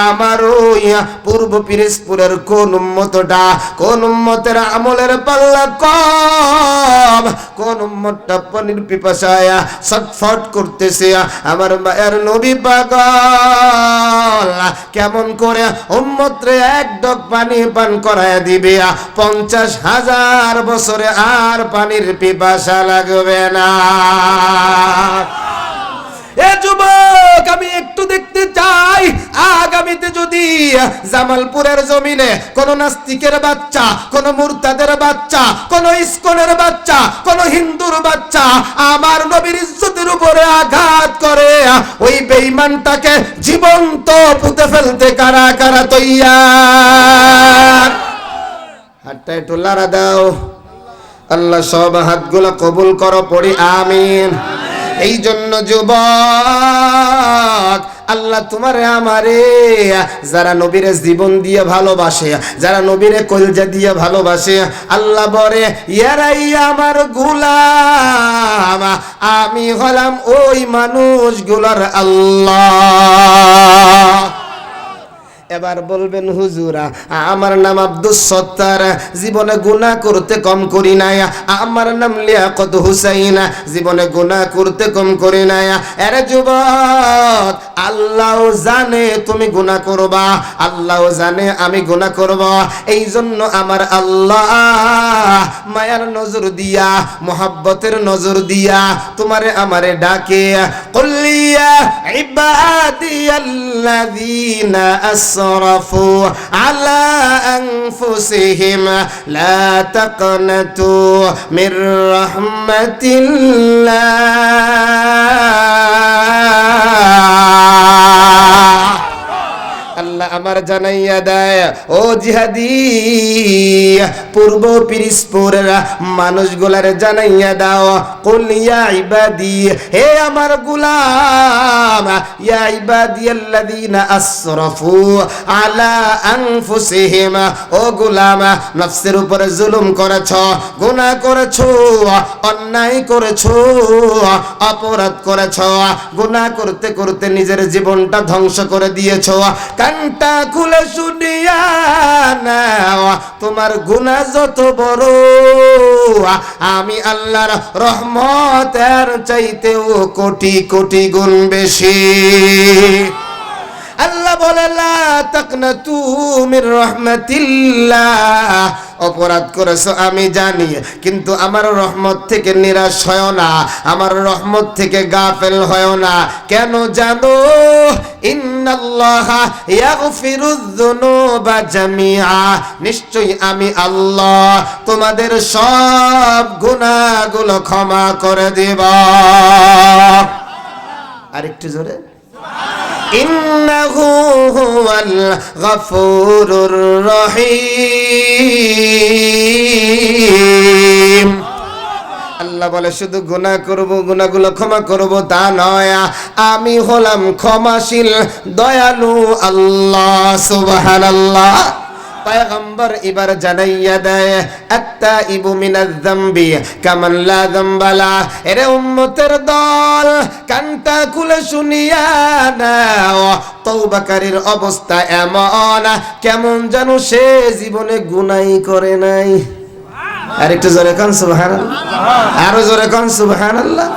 আমার ওই পূর্ব পিরোজপুরের কোন উম্মতটা, কোন উম্মতের আমলের পাল্লা কম, কোন উম্মতটা পানির পিপাসায় ছটফট করতেছে, আমার মায়ের নবী পাগল। কেমন করে উম্মতরে এক ডগ পানি পান করায় দিবে, 50,000 বছরে আর পানির পিপাসা লাগবে না। এ যুবক, আমি একটু দেখতে চাই আগামীতে যদি জামালপুরের জমিনে কোন নাস্তিকের বাচ্চা, কোন মুরতাদের বাচ্চা, কোন ইস্কনের বাচ্চা, কোন হিন্দুর বাচ্চা আমার নবীর ইজ্জতের উপরে আঘাত করে, ওই বেঈমানটাকে জীবন্ত পুঁতে ফেলতে কারা কারা তৈয়ার? হাতটা একটু লাড়া দাও। আল্লাহ সব হাতগুলো কবুল করো, পড়ি আমিন। এই জন্য যুবক, আল্লাহ তোমারে আমারে যারা নবীরে জীবন দিয়ে ভালোবাসে, যারা নবীরে কলজা দিয়ে ভালোবাসে, আল্লাহ বলে ইয়ারাই আমার গোলাম, আমি হলাম ওই মানুষগুলোর আল্লাহ। এবার বলবেন হুজুরা, আমার নাম আব্দুস সত্তার, জীবনে গুনাহ করতে কম করি নাই। আমার নাম লিয়াকত হুসাইন, জীবনে গুনাহ করতে কম করি নাই। আরে যুবক, আল্লাহ জানে তুমি গুনাহ করবা, আল্লাহ জানে আমি গুনাহ করব। এই জন্য আমার আল্লাহ মায়ার নজর দিয়া, মোহাব্বতের নজর দিয়া তোমারে আমারে ডাকে, কুল্লিয়া ইবাদিয়াল্লাযীনা أسرفوا على أنفسهم لا تقنطوا من رحمة الله। আল্লাহ আমার জানাইয়া দেয়, ও জিহাদি পূর্ব পিরোজপুরের মানুষগুলার জানাইয়া দাও, কুল ইয়া ইবাদি, হে আমার গোলাম, ইয়া ইবাদিয়াল্লাযীনা আসরাফু আলা আনফুসিহিম, ও গোলাম নফসের উপরে জুলুম করেছো, গুনাহ করেছো, অন্যায় করেছো, অপরাধ করেছো, গুনাহ করতে করতে নিজের জীবনটা ধ্বংস করে দিয়েছো। কানটা খুলে শুনিয়া নাও, তোমার গুনাহ যত বড়, আমি আল্লাহর রহমতের চাইতেও কোটি কোটি গুণ বেশি। আল্লাহ বলে লা তাকনাতু মির রাহমাতিল্লাহ, অপরাধ করেছো আমি জানি, কিন্তু আমার রহমত থেকে নিরাশ হয় না, আমার রহমত থেকে গাফেল হয় না। কেন জানো? ইন্নাল্লাহা ইয়াগফিরুয যুনুবা জামিআ, নিশ্চয়ই আমি আল্লাহ তোমাদের সব গুনাহগুলো ক্ষমা করে দেব। আরেকটু জোরে, ইন্নাহু হুয়াল গফুরুর রহিম। আল্লাহ বলে শুধু গুনাহ করব, গুনাহগুলো ক্ষমা করব তা নয়, আমি হলাম ক্ষমাশীল দয়ালু আল্লাহ। সুবহানাল্লাহ। পয়গম্বর এবার জানাইয়া দেয়, আত্তাইবু মিনাজ যামবি কামান লা যামবালা। এরে উম্মতের দল, কানটা খুলে শুনিয়া নাও, তওবাকারীর অবস্থা এমন কেমন যেন সে জীবনে গুনাহই করে নাই। আর একটু জোরে কান সুবহানাল্লাহ, আরো জোরে কান সুবহানাল্লাহ।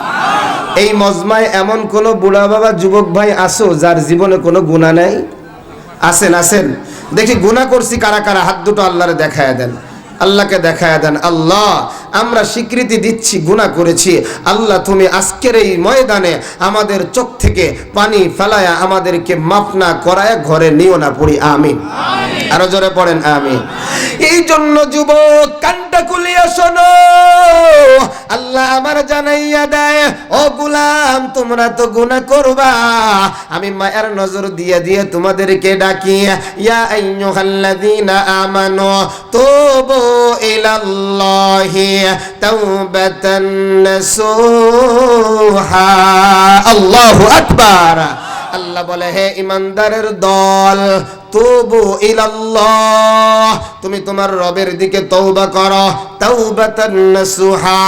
এই মজমায় এমন কোন বুড়া বাবা যুবক ভাই আসো যার জীবনে কোনো গুনাহ নাই? আছেন? আছেন? দেখি গুনাহ করছি কারা কারা, হাত দুটো আল্লাহরে দেখায়া দেন, আল্লাহকে দেখায়া দেন। আল্লাহ আমরা স্বীকৃতি দিচ্ছি গুনাহ করেছি। আল্লাহ তুমি আজকের এই ময়দানে আমাদের চোখ থেকে পানি ফেলায়া আমাদেরকে মাফ না করায় ঘরে নিও না, পড়ি আমিন। আরো জোরে পড়েন আমিন। এই জন্য যুবক কানটা খুলিয়া শোনো, আল্লাহ আমার জানাইয়া দেয়, ও গোলাম তোমরা তো গুনাহ করবা, আমি মায়ের নজর দিয়ে দিয়ে তোমাদেরকে ডাকি, ইয়া আইয়ুহাল্লাযীনা আমানু তুবু ইলাল্লাহি তাওবাতান নাসুহা। আল্লাহু আকবার। আল্লাহ বলে, হে ইমানদারের দল, তুবু ইলাল্লাহ, তুমি তোমার রবের দিকে তওবা করো, তাওবাতান নাসুহা,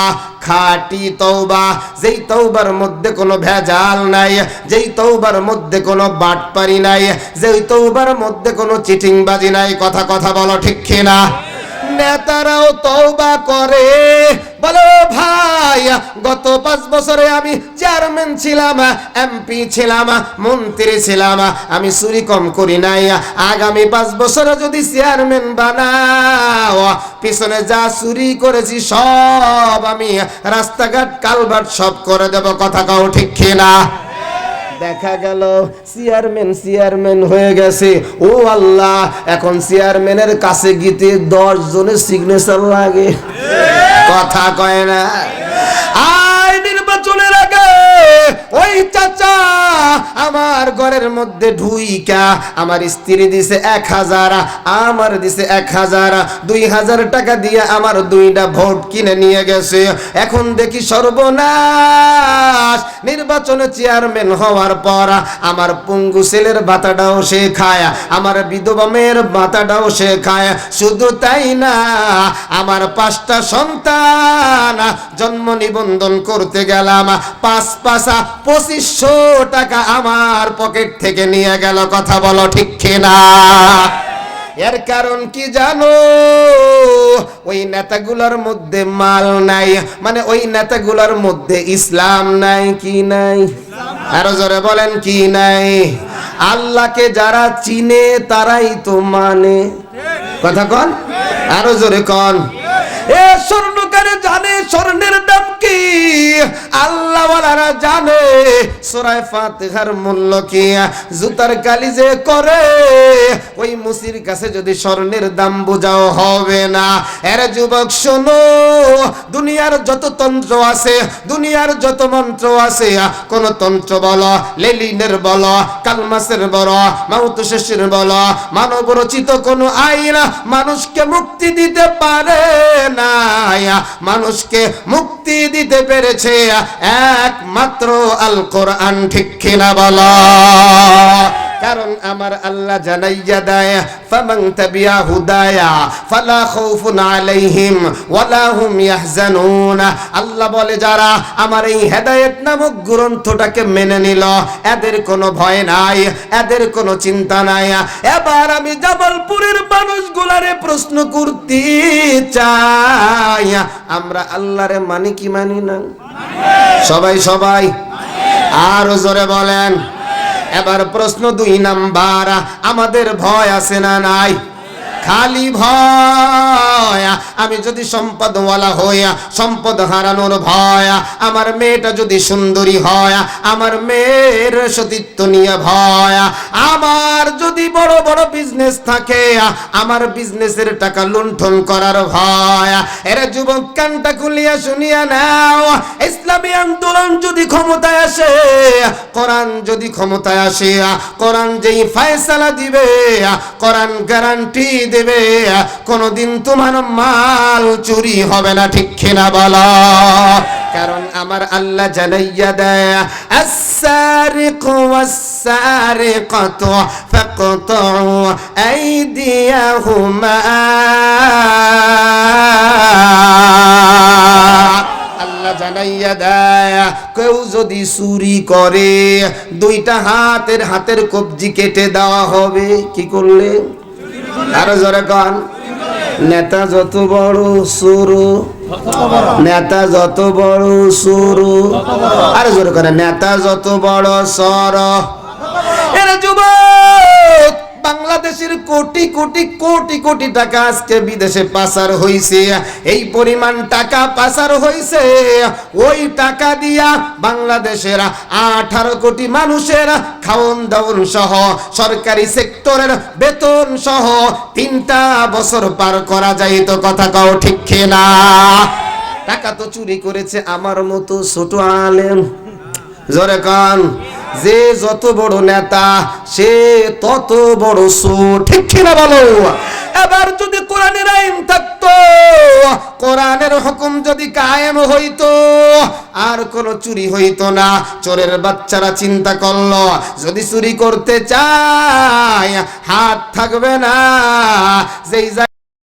খাঁটি তওবা, যেই তওবার মধ্যে কোনো ভেজাল নাই, যেই তওবার মধ্যে কোনো বাটপারি নাই, যেই তওবার মধ্যে কোনো চিটিংবাজি নাই। কথা কথা বলো ঠিক কিনা? নেতারাও তওবা করে, বলো ভাই গত 5 বছরে আমি চেয়ারম্যান ছিলাম, এমপি ছিলাম, মন্ত্রী ছিলাম, আমি চুরি কম করি নাই, আগামী 5 বছরে যদি চেয়ারম্যান বানাও, পিছনে যা চুরি করেছি সব আমি রাস্তাঘাট কালভার্ট সব করে দেব। কথা কও ঠিক কিনা? দেখা গেল চেয়ারম্যান হয়ে গেছে। ও আল্লাহ, এখন চেয়ারম্যানের কাছে গিয়ে 10 জনের সিগনেচার লাগে। কথা কয় না? আয় নির্বাচনের আগে ওই চাচা আমার ঘরের মধ্যে ঢুইকা আমার স্ত্রী দিছে 1000, আমার দিছে 1000, 2000 টাকা দিয়ে আমার 2টা ভোট কিনে নিয়ে গেছে। এখন দেখি সর্বনাশ, নির্বাচনে চেয়ারম্যান হওয়ার পর আমার পঙ্গু ছেলের ভাতাটাও সে খায়, আমার বিধবা মেয়ের ভাতাটাও সে খায়। শুধু তাই না, আমার 5টা সন্তান জন্ম নিবন্ধন করতে গেলাম, 5 2500 টাকা আমার পকেট থেকে নিয়ে গেল। কথা বলো ঠিক কিনা? এর কারণ কি জানো? ওই নেতাগুলোর মধ্যে মাল নাই, মানে ওই নেতাগুলোর মধ্যে ইসলাম নাই। কি নাই? আরো জোরে বলেন কি নাই? আল্লাহকে যারা চিনে তারাই তো মানে। কথা কন, আরো জোরে কন। এ স্বর্ণকারে জানে স্বর্ণের দাম কি, আল্লাহ ওয়ালারা জানে সূরা ফাতিহার মূল্য কি। জুতার কালি যে করে ওই মুসির কাছে যদি স্বর্ণের দাম বোঝাও হবে না। এর যুবক শোনো, দুনিয়ার যত তন্ত্র আছে, দুনিয়ার যত মন্ত্র আছে, কোন তন্ত্র বলো, লেলিনের বলো, কালমাসের বলো, মাউতুশের বলো, মানব রচিত কোন আইন মানুষকে মুক্তি দিতে পারে না। মানুষকে মুক্তি দিতে পেরেছে একমাত্র আল কোরআন। ঠিক কিনা বলো? কারণ আমার আল্লাহ জানাইয়া দেয়, ফামান তাবিয়া হুদায়া ফালা খাউফুন আলাইহিম ওয়ালা হুম ইয়াহজানুন। আল্লাহ বলে, যারা আমার এই হেদায়েত নামক গ্রন্থটাকে মেনে নিল, এদের কোনো ভয় নাই, এদের কোনো চিন্তা নাই। এবার আমি জামালপুরের মানুষগুলারে প্রশ্ন করতে চাই, আমরা আল্লাহরে মানি কি মানি না? সবাই সবাই আরো জোরে বলেন। এবার প্রশ্ন 2 নাম্বার, আমাদের ভয় আছে না নাই? খালি ভয়। আমি যদি সম্পদওয়ালা হই, সম্পদ হারানোর ভয়। আমার মেয়েটা যদি সুন্দরী হয়, আমার মেয়ের সতীত্ব নিয়ে ভয়। আমার যদি বড় বড় বিজনেস থাকে, আমার বিজনেসের টাকা লুণ্ঠন করার ভয়। এরা যুবক কানটা খুলিয়া শুনিয়া নাও, ইসলামী আন্দোলন যদি ক্ষমতায় আসে, কোরআন যদি ক্ষমতায় আসে, কোরআন যেই ফয়সালা দিবে, কোরআন গ্যারান্টি দেবে, কোনদিন তোমার মাল চুরি হবে না। ঠিক কিনা বলো? কারণ আমার আল্লাহ জানাইয়া দেয়, আস-সারিকু ওয়াস-সারিকাতু ফাকতাউ আইদিয়াহুমা। আল্লাহ জানাইয়া দেয়, কেউ যদি চুরি করে 2টা হাতের কবজি কেটে দেওয়া হবে। কি করলে? আরো জোরে কন। নেতা যত বড় সুরু, নেতা যত বড় সুরু, আরো জোরে করে, নেতা যত বড় সর। এরা যুবক বাংলাদেশের কোটি কোটি কোটি কোটি টাকা আজকে বিদেশে পাচার হইছে। এই পরিমাণ টাকা পাচার হইছে, ওই টাকা দিয়া বাংলাদেশের 18 কোটি মানুষের খাওন দাওন সহ সরকারি সেক্টরের বেতন সহ 3টা বছর পার করা যাইত। কথা কও ঠিক না? টাকা তো চুরি করেছে আমার মতো ছোট আলেম, জোরে কান, যে যত বড় নেতা সে তত বড় চোর, ঠিক না বলো? এবার যদি কোরআনের আইন থাকতো, কোরআনের হুকুম যদি কায়েম হইতো, আর কোন চুরি হইতো না। চোরের বাচ্চারা চিন্তা করলো, যদি চুরি করতে চায় হাত থাকবে না, যেই